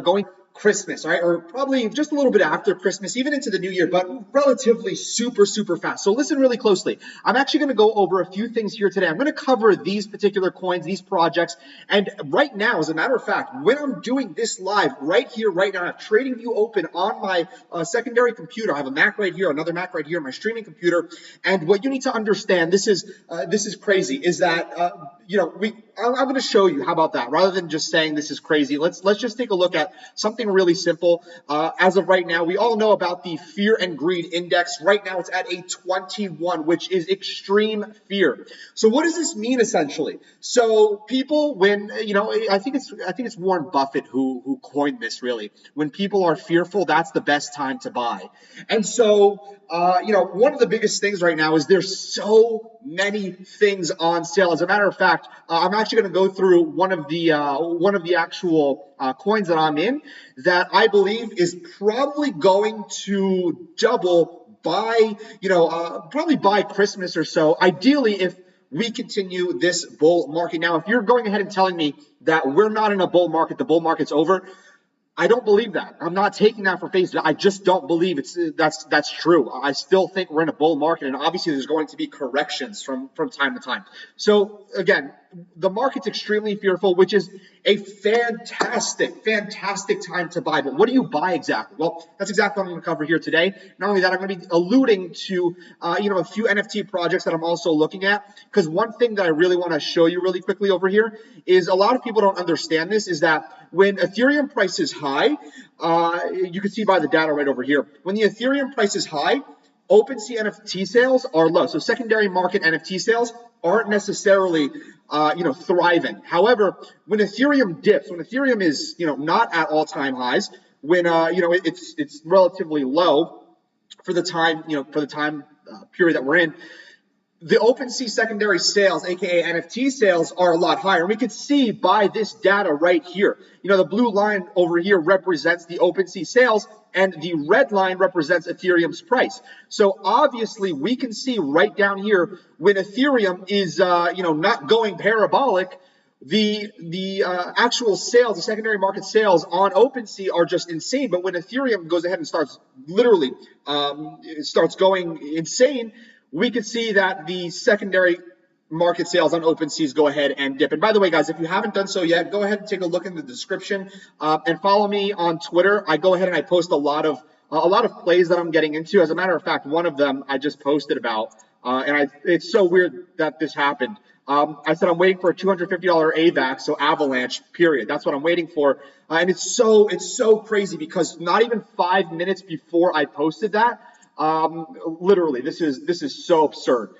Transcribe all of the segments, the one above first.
going Christmas, right? Or probably just a little bit after Christmas, even into the new year, but relatively super fast. So listen really closely. I'm actually going to go over a few things here today. I'm going to cover these particular coins, these projects. And right now, as a matter of fact, when I'm doing this live right here, right now, I have TradingView open on my secondary computer. I have a Mac right here, another Mac right here, my streaming computer. And what you need to understand, this is crazy, is that, I'm going to show you, how about that? Rather than just saying this is crazy, let's just take a look at something really simple. As of right now, we all know about the fear and greed index. Right now, it's at a 21, which is extreme fear. So what does this mean essentially? So people, when I think it's Warren Buffett who coined this. Really, when people are fearful, that's the best time to buy. And so one of the biggest things right now is there's so many things on sale. As a matter of fact, I'm actually going to go through one of the actual coins that I'm in that I believe is probably going to double by probably by Christmas or so. Ideally, if we continue this bull market. Now, if you're going ahead and telling me that we're not in a bull market, the bull market's over, I don't believe that. I'm not taking that for face value. I just don't believe that's true. I still think we're in a bull market, and obviously there's going to be corrections from time to time. So again, the market's extremely fearful, which is a fantastic time to buy. But what do you buy exactly? Well, that's exactly what I'm going to cover here today. Not only that, I'm going to be alluding to a few NFT projects that I'm also looking at, because one thing that I really want to show you really quickly over here is a lot of people don't understand this, is that when Ethereum price is high, you can see by the data right over here, when the Ethereum price is high, OpenSea NFT sales are low. So secondary market NFT sales aren't necessarily thriving. However, when Ethereum dips, when Ethereum is not at all-time highs, when it's relatively low for the time period that we're in, the OpenSea secondary sales, aka NFT sales, are a lot higher. And we can see by this data right here. The blue line over here represents the OpenSea sales, and the red line represents Ethereum's price. So obviously, we can see right down here when Ethereum is not going parabolic, the actual sales, the secondary market sales on OpenSea are just insane. But when Ethereum goes ahead and starts going insane, we can see that the secondary market sales on OpenSeas go ahead and dip. And by the way, guys, if you haven't done so yet, go ahead and take a look in the description and follow me on Twitter. I go ahead and I post a lot of plays that I'm getting into. As a matter of fact, one of them I just posted about, it's so weird that this happened. I said I'm waiting for a $250 AVAX, so Avalanche, period. That's what I'm waiting for. And it's so crazy because not even 5 minutes before I posted that, literally, this is so absurd.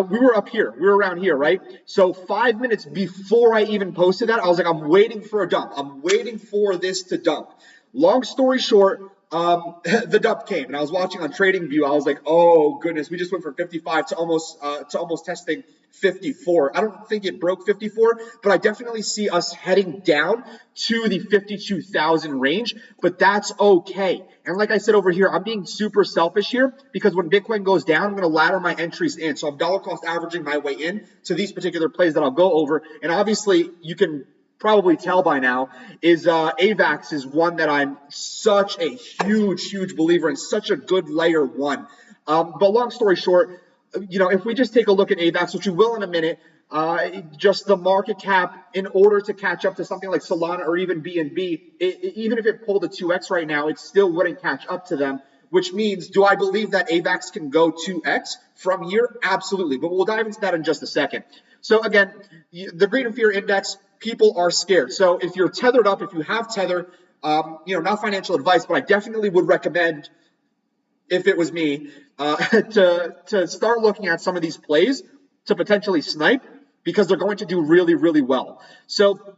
We were up here, we were around here, right? So 5 minutes before I even posted that, I was like, I'm waiting for a dump. I'm waiting for this to dump. Long story short, the dump came, and I was watching on TradingView. I was like, oh goodness, we just went from 55 to almost testing 54. I don't think it broke 54, but I definitely see us heading down to the 52,000 range, but that's okay. And like I said over here, I'm being super selfish here because when Bitcoin goes down, I'm going to ladder my entries in. So I'm dollar cost averaging my way in to these particular plays that I'll go over. And obviously you can probably tell by now is AVAX is one that I'm such a huge believer in, such a good layer one. But long story short, if we just take a look at AVAX, which we will in a minute, just the market cap in order to catch up to something like Solana or even BNB, even if it pulled a 2x right now, it still wouldn't catch up to them, which means, do I believe that AVAX can go 2x from here? Absolutely, but we'll dive into that in just a second. So again, the greed and fear index, people are scared. So if you're tethered up, if you have Tether, not financial advice, but I definitely would recommend, if it was me, to start looking at some of these plays to potentially snipe because they're going to do really well. So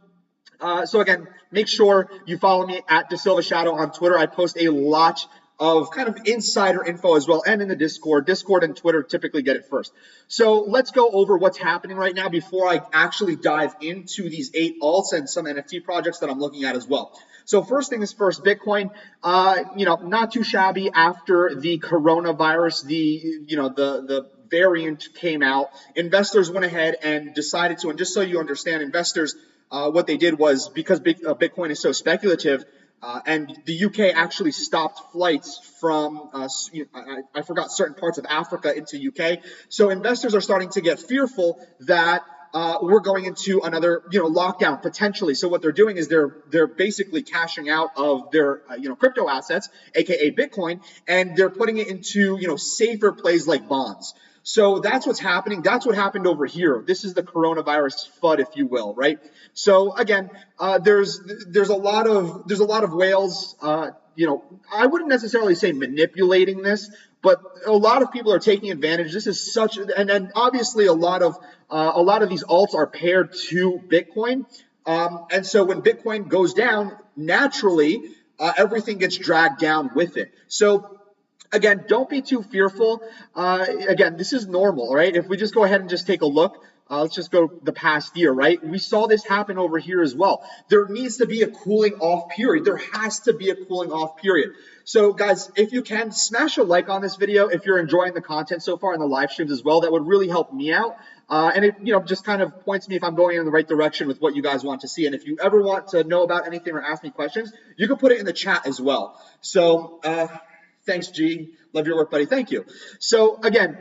again, make sure you follow me at DaSilva on Twitter. I post a lot of kind of insider info as well, and in the Discord and Twitter typically get it first. So let's go over what's happening right now before I actually dive into these 8 alts and some NFT projects that I'm looking at as well. So first thing is first, Bitcoin, not too shabby after the coronavirus, the variant came out. Investors went ahead and decided to, and just so you understand, investors, what they did was, because Bitcoin is so speculative, And the UK actually stopped flights from, I forgot, certain parts of Africa into UK. So investors are starting to get fearful that we're going into another, lockdown potentially. So what they're doing is they're basically cashing out of their, crypto assets, aka Bitcoin, and they're putting it into, safer plays like bonds. So that's what's happening. That's what happened over here. This is the coronavirus FUD, if you will, right? So again, there's a lot of whales. I wouldn't necessarily say manipulating this, but a lot of people are taking advantage. This is such, and obviously a lot of these alts are paired to Bitcoin, and so when Bitcoin goes down, naturally everything gets dragged down with it. So again, don't be too fearful. Again, this is normal, right? If we just go ahead and just take a look, let's just go the past year, right? We saw this happen over here as well. There needs to be a cooling off period. There has to be a cooling off period. So guys, if you can, smash a like on this video if you're enjoying the content so far in the live streams as well. That would really help me out. And it just kind of points me if I'm going in the right direction with what you guys want to see. And if you ever want to know about anything or ask me questions, you can put it in the chat as well. So thanks, G. Love your work, buddy. Thank you. So again,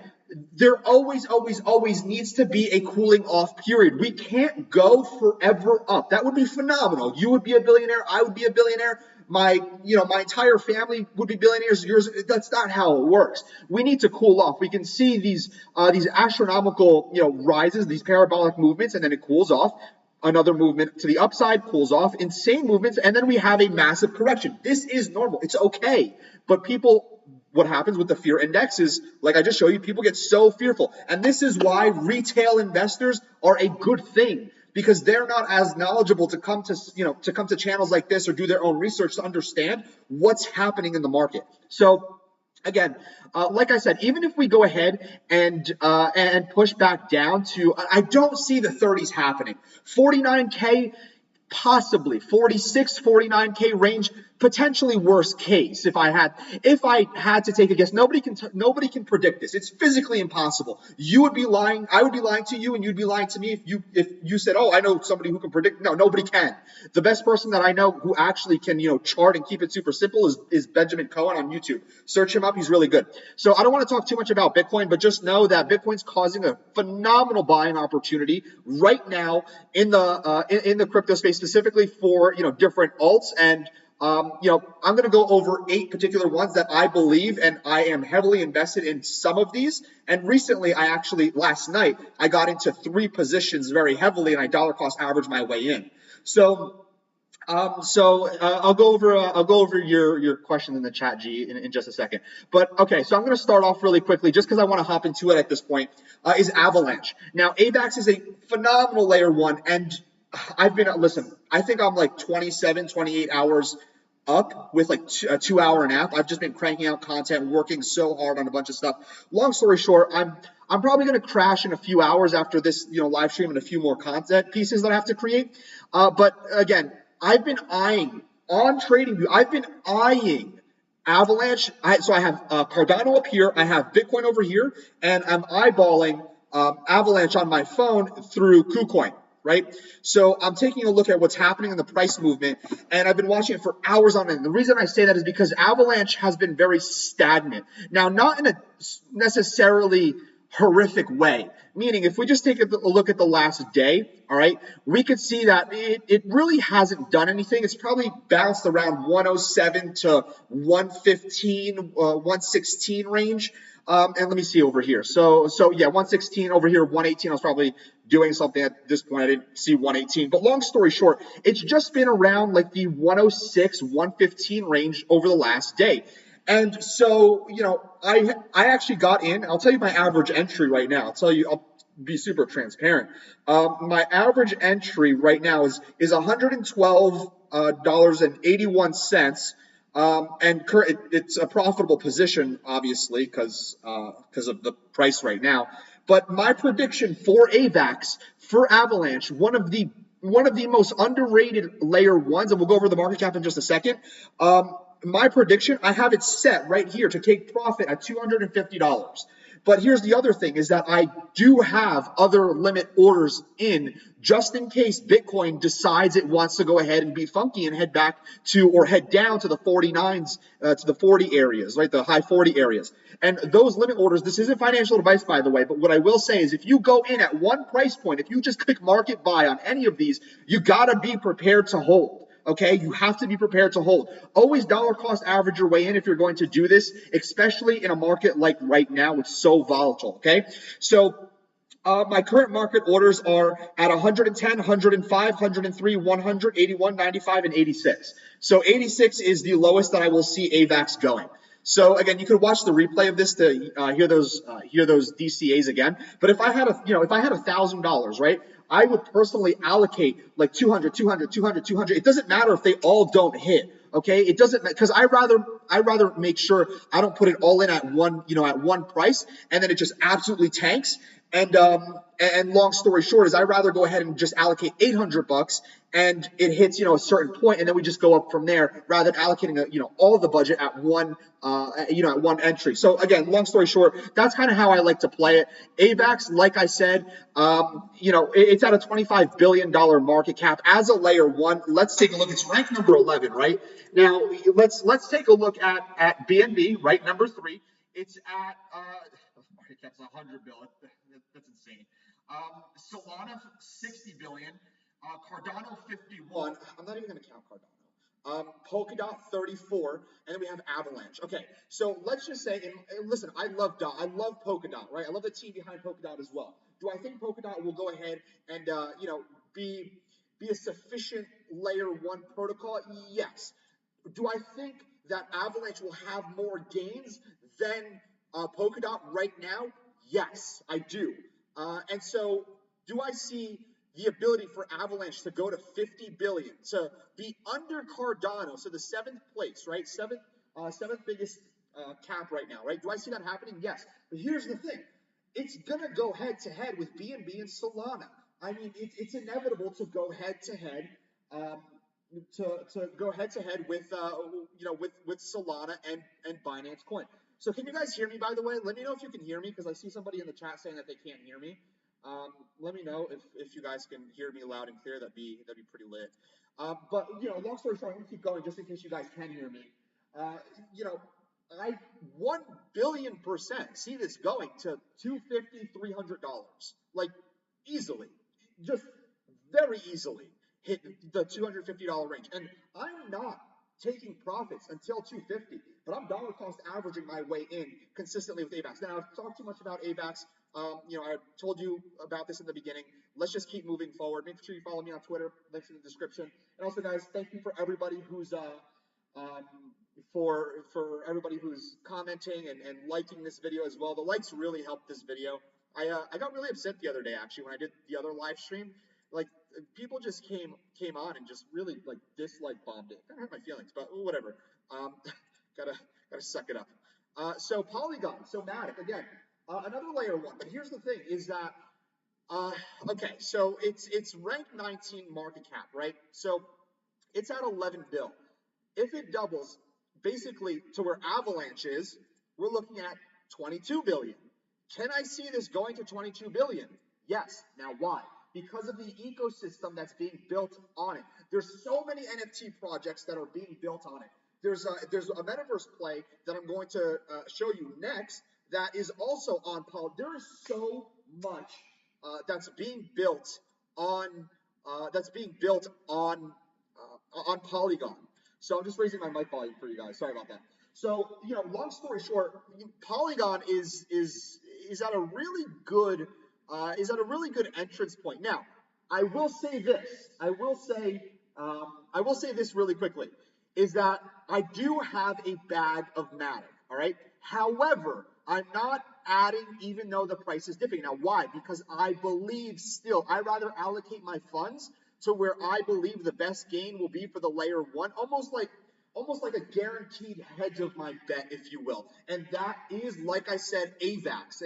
there always needs to be a cooling off period. We can't go forever up. That would be phenomenal. You would be a billionaire. I would be a billionaire. My entire family would be billionaires. Yours. That's not how it works. We need to cool off. We can see these astronomical, rises, these parabolic movements, and then it cools off. Another movement to the upside, cools off, insane movements, and then we have a massive correction. This is normal. It's okay. But people, what happens with the fear index is, like I just showed you, people get so fearful. And this is why retail investors are a good thing, because they're not as knowledgeable to come to channels like this or do their own research to understand what's happening in the market. So again, like I said, even if we go ahead and push back down to, I don't see the 30s happening. 49K, possibly 46, 49K range, potentially worst case. If I had to take a guess, nobody can predict this. It's physically impossible. You would be lying. I would be lying to you, and you'd be lying to me if you said, "Oh, I know somebody who can predict." No, nobody can. The best person that I know who actually can, chart and keep it super simple is Benjamin Cohen on YouTube. Search him up. He's really good. So I don't want to talk too much about Bitcoin, but just know that Bitcoin's causing a phenomenal buying opportunity right now in the crypto space, specifically for different alts. And I'm going to go over 8 particular ones that I believe, and I am heavily invested in some of these. And recently, last night, I got into 3 positions very heavily, and I dollar cost averaged my way in. So I'll go over your question in the chat, G, in just a second. But okay, so I'm going to start off really quickly, just because I want to hop into it at this point, is Avalanche. Now, AVAX is a phenomenal layer 1, and I think I'm like 27, 28 hours up with like a 2-hour nap. I've just been cranking out content, working so hard on a bunch of stuff. Long story short, I'm probably going to crash in a few hours after this, live stream and a few more content pieces that I have to create. But again, I've been eyeing on TradingView. I've been eyeing Avalanche. So I have Cardano up here. I have Bitcoin over here, and I'm eyeballing Avalanche on my phone through KuCoin. Right? So I'm taking a look at what's happening in the price movement, and I've been watching it for hours on end. The reason I say that is because Avalanche has been very stagnant. Now, not in a necessarily horrific way, meaning if we just take a look at the last day, all right, we could see that it really hasn't done anything. It's probably bounced around 107 to 115, 116 range. And let me see over here. So yeah, 116 over here, 118. I was probably doing something at this point. I didn't see 118. But long story short, it's just been around like the 106, 115 range over the last day. And so, I actually got in. I'll tell you my average entry right now. I'll be super transparent. My average entry right now is $112.81. And it's a profitable position, obviously, because of the price right now. But my prediction for AVAX, for Avalanche, one of the most underrated layer 1s, and we'll go over the market cap in just a second. My prediction, I have it set right here to take profit at $250. But here's the other thing is that I do have other limit orders in just in case Bitcoin decides it wants to go ahead and be funky and head back to or head down to the 49s, to the 40 areas, right? The high 40 areas. And those limit orders, this isn't financial advice, by the way, but what I will say is if you go in at one price point, if you just click market buy on any of these, you got to be prepared to hold. Okay, you have to be prepared to hold. Always dollar cost average your way in if you're going to do this, especially in a market like right now. It's so volatile. Okay, so my current market orders are at 110, 105, 103, 100, 81, 95, and 86. So 86 is the lowest that I will see AVAX going. So again, you could watch the replay of this to hear those DCAs again. But if I had $1,000, right? I would personally allocate like 200, 200, 200, 200. It doesn't matter if they all don't hit. Okay, it doesn't, because I rather make sure I don't put it all in at one price and then it just absolutely tanks. And long story short is I rather go ahead and just allocate $800 and it hits a certain point and then we just go up from there rather than allocating all the budget at one at one entry. So again, long story short, that's kind of how I like to play it. AVAX, like I said, it's at a $25 billion market cap as a layer one. Let's take a look. It's rank number 11, right? Now let's take a look at BNB, right? Number 3. It's at market cap's 100 billion. That's insane. Solana 60 billion. Cardano 51. I'm not even going to count Cardano. Polkadot 34, and then we have Avalanche. Okay, so let's just say, and listen, I love Polkadot, right? I love the team behind Polkadot as well. Do I think Polkadot will go ahead and be a sufficient layer one protocol? Yes. Do I think that Avalanche will have more gains than Polkadot right now? Yes, I do. And so, do I see the ability for Avalanche to go to 50 billion, to be under Cardano, so the 7th place, right? Seventh biggest cap right now, right? Do I see that happening? Yes. But here's the thing. It's going to go head to head with BNB and Solana. I mean, it's inevitable to go head to head, to go head to head with Solana and Binance Coin. So can you guys hear me, by the way? Let me know if you can hear me, because I see somebody in the chat saying that they can't hear me. Let me know if you guys can hear me loud and clear. That'd be pretty lit. But long story short, I'm gonna keep going just in case you guys can hear me. I 1,000,000,000% see this going to $250, $300, like easily, just very easily hit the $250 range. And I'm not taking profits until 250, but I'm dollar cost averaging my way in consistently with AVAX. Now, I've talked too much about AVAX. I told you about this in the beginning. Let's just keep moving forward. Make sure you follow me on Twitter. Links in the description. And also, guys, thank you for everybody who's for everybody who's commenting and liking this video as well. The likes really helped this video. I got really upset the other day, actually, when I did the other live stream. Like, people just came on and just really like dislike bombed it. Kind of hurt my feelings, but whatever. Gotta suck it up. So Polygon, so MATIC again, another layer one. But here's the thing: is that okay? So it's ranked 19 market cap, right? So it's at 11 bill. If it doubles, basically to where Avalanche is, we're looking at 22 billion. Can I see this going to 22 billion? Yes. Now why? Because of the ecosystem that's being built on it. There's so many NFT projects that are being built on it. There's a metaverse play that I'm going to show you next that is also on Polygon. There is so much that's being built on Polygon. So I'm just raising my mic volume for you guys. Sorry about that. So long story short, Polygon is at a really good entrance point. Now, I will say this. I will say this really quickly, is that I do have a bag of MATIC, all right? However, I'm not adding even though the price is dipping. Now, why? Because I believe still, I rather allocate my funds to where I believe the best gain will be for the layer one, almost like a guaranteed hedge of my bet, if you will. And that is, like I said, AVAX,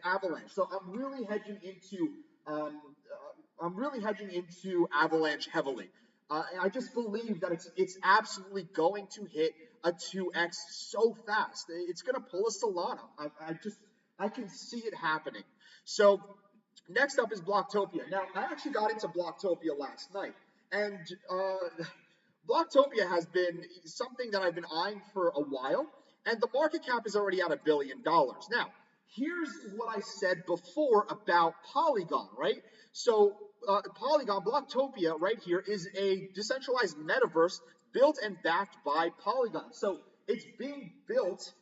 Avalanche. So I'm really hedging into Avalanche heavily. I just believe that it's absolutely going to hit a 2x so fast. It's going to pull a Solana. I can see it happening. So next up is Blocktopia. Now, I actually got into Blocktopia last night, and Blocktopia has been something that I've been eyeing for a while, and the market cap is already at $1 billion. Now, here's what I said before about Polygon, right? So Polygon, Blocktopia right here is a decentralized metaverse built and backed by Polygon. So it's being built,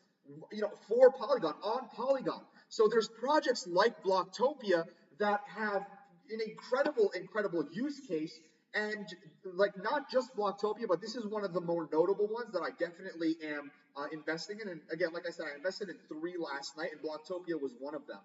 for Polygon, on Polygon. So there's projects like Blocktopia that have an incredible use case, and like not just Blocktopia, but this is one of the more notable ones that I definitely am investing in. And again, like I said, I invested in 3 last night, and Blocktopia was one of them.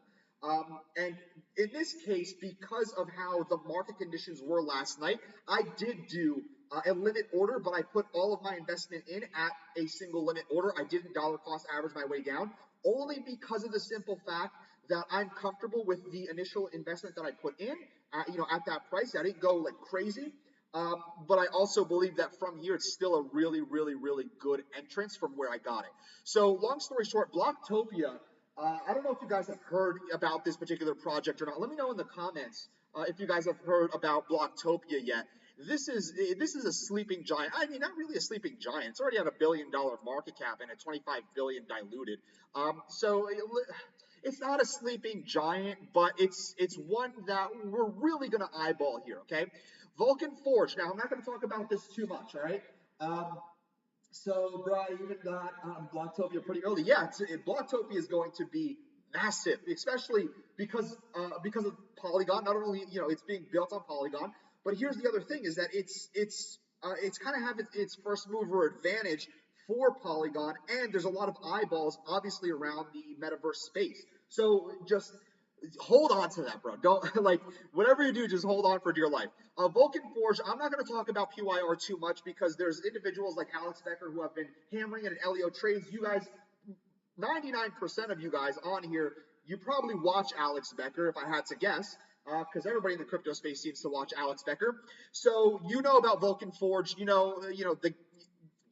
And in this case, because of how the market conditions were last night, I did do a limit order, but I put all of my investment in at a single limit order. I didn't dollar cost average my way down, only because of the simple fact that I'm comfortable with the initial investment that I put in, at that price. I didn't go like crazy, but I also believe that from here it's still a really good entrance from where I got it. So long story short, Blocktopia. I don't know if you guys have heard about this particular project or not. Let me know in the comments if you guys have heard about Blocktopia yet. This is a sleeping giant. I mean, not really a sleeping giant. It's already at $1 billion market cap and at 25 billion diluted. So it's not a sleeping giant, but it's one that we're really going to eyeball here. Okay, Vulcan Forge. Now I'm not going to talk about this too much. All right. So, bro, I even got Blocktopia pretty early. Yeah, Blocktopia is going to be massive, especially because of Polygon. Not only it's being built on Polygon, but here's the other thing: is that it's kind of having its first mover advantage for Polygon, and there's a lot of eyeballs obviously around the metaverse space. So just hold on to that, bro. Don't like whatever you do, just hold on for dear life. Vulcan Forge, I'm not going to talk about PYR too much because there's individuals like Alex Becker who have been hammering it in LEO trades. You guys, 99% of you guys on here, you probably watch Alex Becker if I had to guess, because everybody in the crypto space seems to watch Alex Becker. So you know about Vulcan Forge, the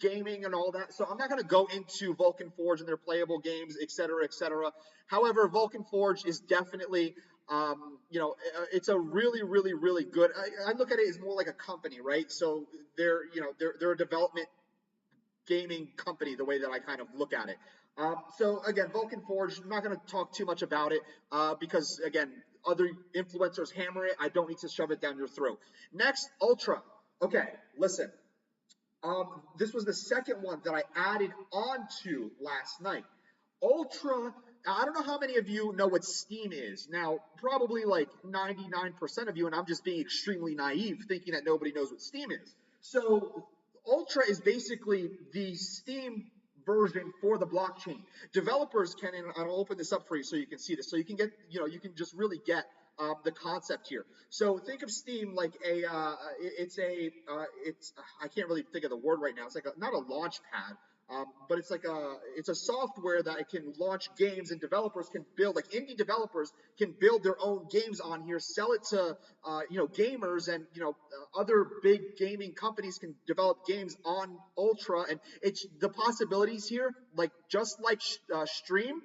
gaming and all that. So I'm not going to go into Vulcan Forge and their playable games, et cetera, et cetera. However, Vulcan Forge is definitely, it's a really good. I look at it as more like a company, right? So they're a development gaming company, the way that I kind of look at it. So again, Vulcan Forge, I'm not going to talk too much about it because again, other influencers hammer it. I don't need to shove it down your throat. Next, Ultra. Okay, listen. This was the second one that I added onto last night. Ultra, I don't know how many of you know what Steam is. Now, probably like 99% of you, and I'm just being extremely naive, thinking that nobody knows what Steam is. So, Ultra is basically the Steam version for the blockchain. Developers can, and I'll open this up for you so you can see this, so you can get, you can just really get the concept here. So think of Steam like it's I can't really think of the word right now. It's like not a launch pad, but it's a software that can launch games, and developers can build, like indie developers can build their own games on here, sell it to gamers, and other big gaming companies can develop games on Ultra, and it's the possibilities here, like just like Steam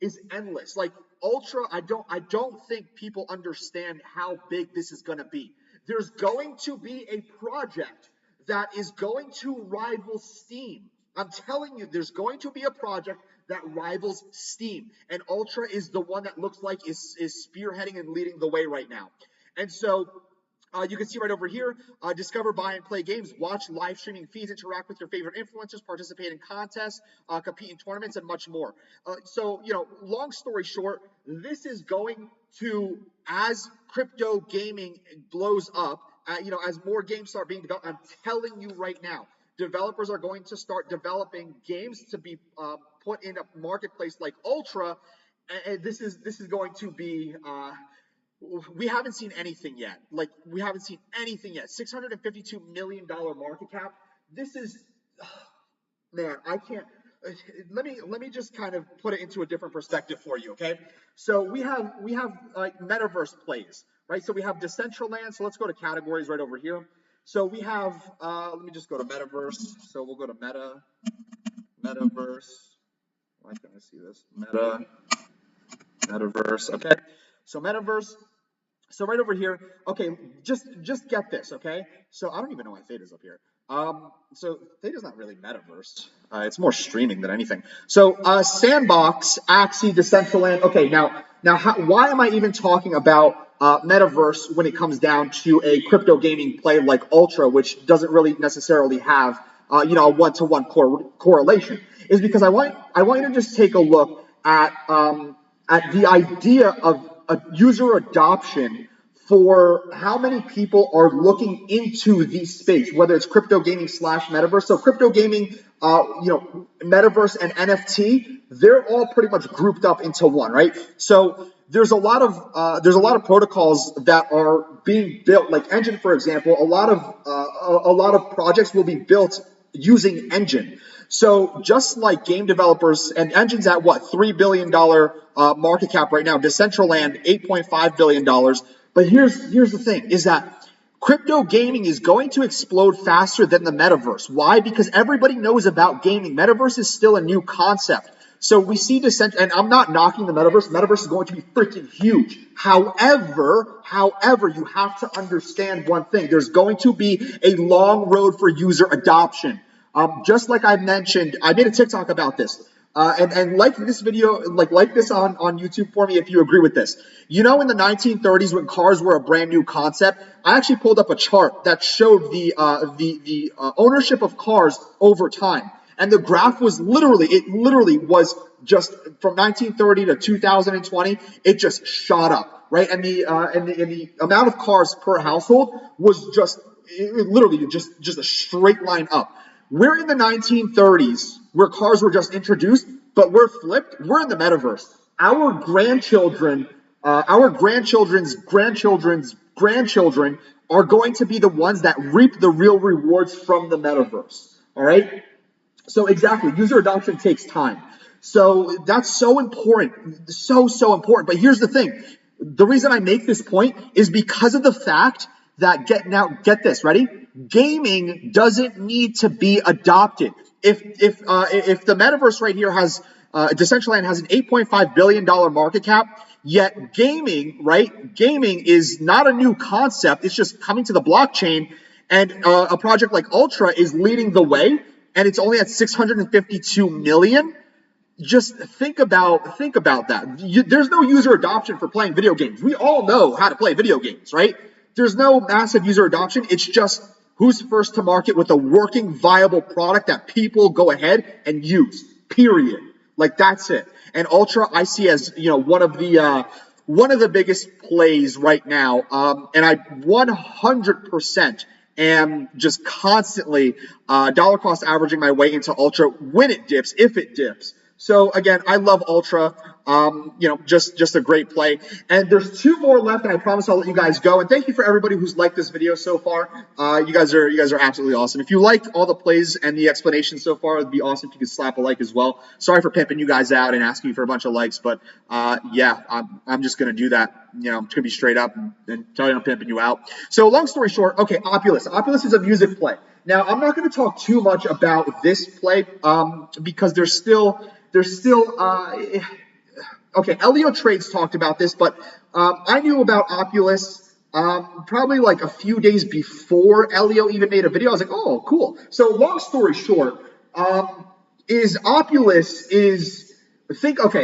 is endless. Like Ultra, I don't think people understand how big this is going to be. There's going to be a project that is going to rival Steam. I'm telling you, there's going to be a project that rivals Steam, and Ultra is the one that looks like is spearheading and leading the way right now. And so you can see right over here, discover, buy, and play games, watch live streaming feeds, interact with your favorite influencers, participate in contests, compete in tournaments, and much more. So, long story short, this is going to, as crypto gaming blows up, as more games start being developed, I'm telling you right now, developers are going to start developing games to be put in a marketplace like Ultra, and this is going to be... we haven't seen anything yet. Like, we haven't seen anything yet. $652 million market cap. This is, man, I can't. Let me just kind of put it into a different perspective for you, okay? So we have like metaverse plays, right? So we have Decentraland. So let's go to categories right over here. So we have, let me just go to metaverse. So we'll go to metaverse. why can't I see this? Metaverse. Okay. So metaverse. So right over here, okay, just get this, okay? So I don't even know why Theta's up here. So Theta's not really metaverse. It's more streaming than anything. So Sandbox, Axie, Decentraland. Okay, now why am I even talking about metaverse when it comes down to a crypto gaming play like Ultra, which doesn't really necessarily have a one-to-one correlation? Is because I want you to just take a look at the idea of user adoption for how many people are looking into the space, whether it's crypto gaming / metaverse. So crypto gaming, metaverse and NFT, they're all pretty much grouped up into one, right? So there's a lot of protocols that are being built, like Engine, for example. A lot of projects will be built using Engine. So just like game developers, and Engine's at what, $3 billion market cap right now, Decentraland, $8.5 billion. But here's the thing, is that crypto gaming is going to explode faster than the metaverse. Why? Because everybody knows about gaming. Metaverse is still a new concept. So we see and I'm not knocking the metaverse. Metaverse is going to be freaking huge. However, you have to understand one thing. There's going to be a long road for user adoption. Just like I mentioned, I made a TikTok about this. And like this video, like this on YouTube for me if you agree with this. In the 1930s when cars were a brand new concept, I actually pulled up a chart that showed the ownership of cars over time. And the graph was literally was just from 1930 to 2020, it just shot up, right? And the amount of cars per household was literally just a straight line up. We're in the 1930s where cars were just introduced, but we're flipped. We're in the metaverse. Our grandchildren, our grandchildren's grandchildren are going to be the ones that reap the real rewards from the metaverse. All right? So exactly, user adoption takes time. So that's so important, so important. But here's the thing. The reason I make this point is because of the fact that, get this, ready? Gaming doesn't need to be adopted. If the metaverse right here has, Decentraland has an $8.5 billion market cap, yet gaming is not a new concept. It's just coming to the blockchain, and a project like Ultra is leading the way, and it's only at 652 million. Just think about that. There's no user adoption for playing video games. We all know how to play video games, right? There's no massive user adoption. It's just who's first to market with a working, viable product that people go ahead and use, period. Like, that's it. And Ultra, I see as, one of the biggest plays right now. And I 100% am just constantly dollar cost averaging my way into Ultra when it dips, if it dips. So again, I love Ultra. Just a great play. And there's two more left, and I promise I'll let you guys go. And thank you for everybody who's liked this video so far. You guys are absolutely awesome. If you liked all the plays and the explanations so far, it'd be awesome if you could slap a like as well. Sorry for pimping you guys out and asking you for a bunch of likes, but yeah, I'm just gonna do that. I'm just gonna be straight up and tell you I'm pimping you out. So long story short, okay, Opulous. Opulous is a music play. Now I'm not gonna talk too much about this play because there's still okay, Elio Trades talked about this, but I knew about Opulous probably like a few days before Elio even made a video. I was like, oh, cool. So long story short, okay,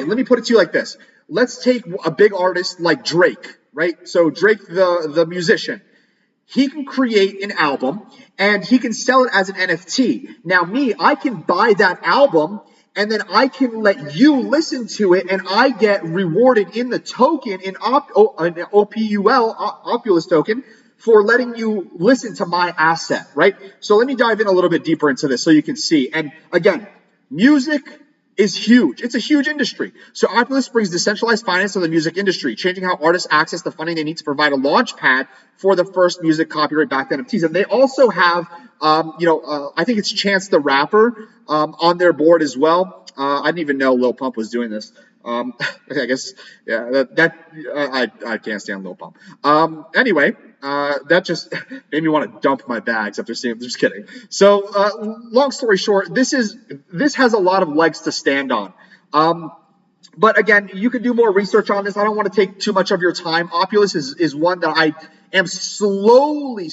let me put it to you like this. Let's take a big artist like Drake, right? So Drake, the musician. He can create an album and he can sell it as an NFT. Now I can buy that album and then I can let you listen to it, and I get rewarded in the token, in OPUL, Opulous token, for letting you listen to my asset, right? So let me dive in a little bit deeper into this so you can see. And again, music is huge. It's a huge industry. So Opulous brings decentralized finance to the music industry, changing how artists access the funding they need to provide a launch pad for the first music copyright-backed NFTs. And they also have, I think it's Chance the Rapper on their board as well. I didn't even know Lil Pump was doing this. I guess, yeah, I can't stand Lil Pump. Anyway, that just made me want to dump my bags after seeing them. Just kidding. So, long story short, this has a lot of legs to stand on. But again, you can do more research on this. I don't want to take too much of your time. Opulous is one that I am slowly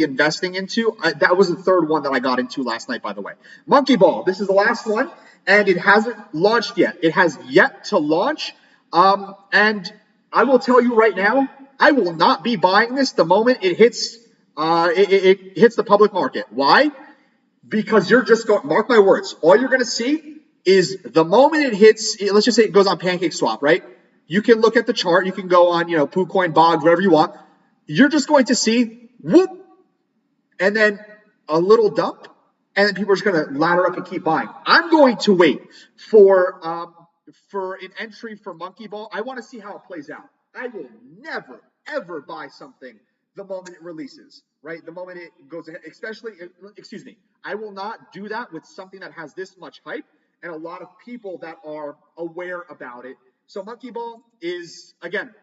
investing into. That was the third one that I got into last night, by the way. MonkeyBall, this is the last one, and it hasn't launched yet. It has yet to launch. And I will tell you right now, I will not be buying this the moment it hits it hits the public market. Why? Because you're just going, mark my words, all you're going to see is the moment it hits, let's just say it goes on PancakeSwap, right? You can look at the chart, you can go on, PooCoin, Bog, whatever you want. You're just going to see whoop, and then a little dump, and then people are just going to ladder up and keep buying. I'm going to wait for an entry for MonkeyBall. I want to see how it plays out. I will never, ever buy something the moment it releases, right? The moment it goes ahead, I will not do that with something that has this much hype and a lot of people that are aware about it. So MonkeyBall is, again,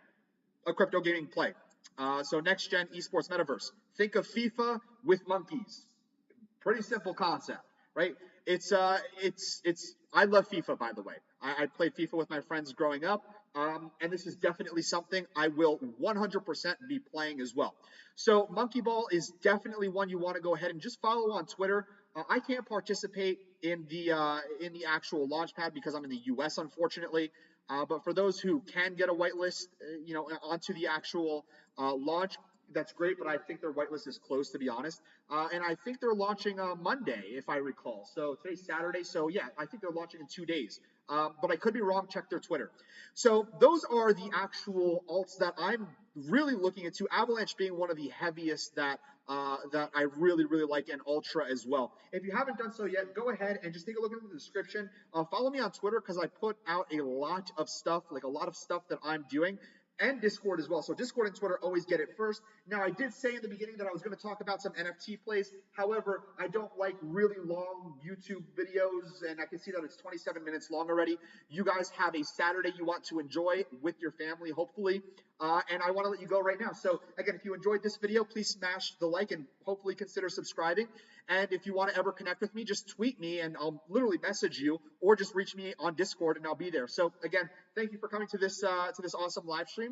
a crypto gaming play. So next gen esports metaverse. Think of FIFA with monkeys. Pretty simple concept, right? It's I love FIFA, by the way. I played FIFA with my friends growing up, and this is definitely something I will 100% be playing as well. So MonkeyBall is definitely one you want to go ahead and just follow on Twitter. I can't participate in the actual launch pad because I'm in the U.S. unfortunately. But for those who can get a whitelist, onto the actual launch, that's great. But I think their whitelist is closed, to be honest. And I think they're launching Monday, if I recall. So today's Saturday. So yeah, I think they're launching in 2 days. But I could be wrong. Check their Twitter. So those are the actual alts that I'm really looking into. Avalanche being one of the heaviest that I really like, and Ultra as well. If you haven't done so yet, go ahead and just take a look in the description. Follow me on Twitter because I put out a lot of stuff, that I'm doing, and Discord as well. So Discord and Twitter always get it first. Now, I did say in the beginning that I was going to talk about some NFT plays. However, I don't like really long YouTube videos, and I can see that it's 27 minutes long already. You guys have a Saturday you want to enjoy with your family, hopefully. And I want to let you go right now. So again, if you enjoyed this video, please smash the like and hopefully consider subscribing. And if you want to ever connect with me, just tweet me and I'll literally message you, or just reach me on Discord and I'll be there. So again, thank you for coming to this awesome live stream.